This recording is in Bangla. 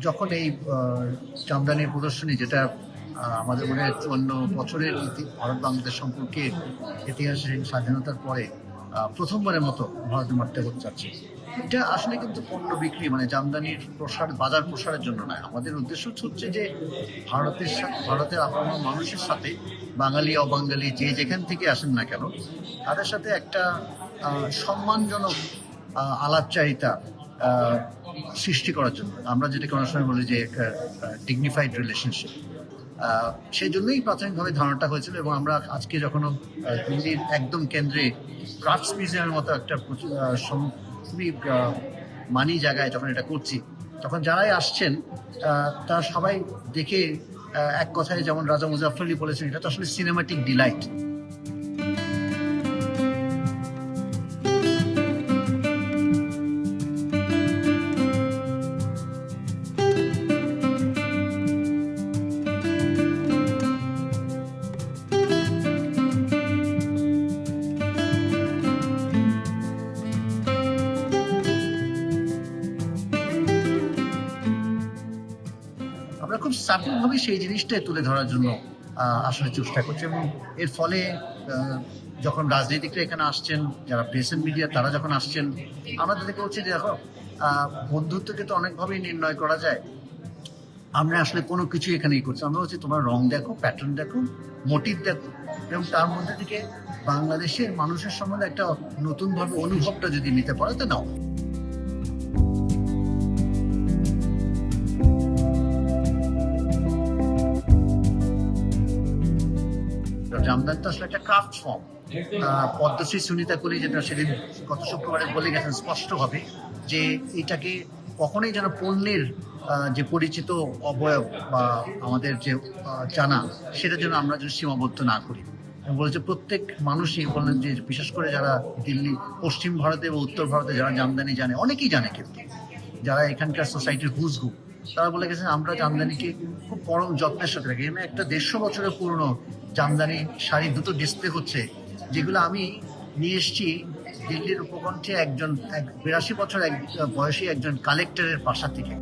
যখন এই জামদানির প্রদর্শনী, যেটা আমাদের মনে হয় 54 বছরের ভারত বাংলাদেশ সম্পর্কের ইতিহাসে স্বাধীনতার পরে প্রথমবারের মতো ভারতের মাটিতে হতে যাচ্ছে, এটা আসলে কিন্তু পণ্য বিক্রি মানে জামদানির প্রসার, বাজার প্রসারের জন্য নয়। আমাদের উদ্দেশ্য হচ্ছে যে ভারতের আপামর মানুষের সাথে, বাঙালি অবাঙালি যে যেখান থেকে আসেন না কেন, তাদের সাথে একটা সম্মানজনক আলাপচারিতা সৃষ্টি করার জন্য। আমরা যেটাকে অনেক সময় বলি যে একটা ডিগনিফাইড রিলেশনশিপ, সেই জন্যই প্রাথমিকভাবে ধারণাটা হয়েছিল। এবং আমরা আজকে যখন দিল্লির একদম কেন্দ্রে ক্রাফটস মিউজিয়ামের মতো একটা খুবই মানি জায়গায় যখন এটা করছি, তখন যারাই আসছেন তারা সবাই দেখে এক কথায়, যেমন রাজা মুজাফফর আলী বলেছেন, এটা তো আসলে সিনেমাটিক ডিলাইট। আমরা খুব সাটলভাবে সেই জিনিসটাই তুলে ধরার জন্য আসলে চেষ্টা করছি। এবং এর ফলে যখন রাজনীতিকরা এখানে আসছেন, যারা প্রেস এন্ড মিডিয়া তারা যখন আসছেন, আমরা তাদেরকে বলছি যে দেখো, বন্ধুত্বকে তো অনেকভাবেই নির্ণয় করা যায়। আমরা আসলে কোনো কিছু এখানেই করছি, আমরা হচ্ছে তোমার রং দেখো, প্যাটার্ন দেখো, মোটিভ দেখো, এবং তার মধ্যে থেকে বাংলাদেশের মানুষের সম্বন্ধে একটা নতুনভাবে অনুভবটা যদি নিতে পারো তো নাও। জামদানি তো আসলে একটা ক্রাফট ফর্ম। পদ্মশ্রী সুনিতা কলি যেটা সেদিন গত শুক্রবারে বলে গেছেন স্পষ্টভাবে, যে এটাকে কখনোই যেন পণ্যের যে পরিচিত অবয়ব বা আমাদের যে জানা, সেটা যেন আমরা যেন সীমাবদ্ধ না করি। বলেছে প্রত্যেক মানুষই বললেন যে, বিশেষ করে যারা দিল্লি, পশ্চিম ভারতে বা উত্তর ভারতে যারা জামদানি জানে, অনেকেই জানে, কিন্তু যারা এখানকার সোসাইটির হুজগু, তারা বলে গেছেন আমরা জামদানিকে খুব পরম যত্নের সাথে রাখি। এখানে একটা 150 বছরের পুরনো জামদানি শাড়ি দুটো ডিসপ্লে হচ্ছে, যেগুলো আমি নিয়ে এসেছি দিল্লির উপকণ্ঠে 82 বছর বয়সী একজন কালেক্টরের বাসা থেকে।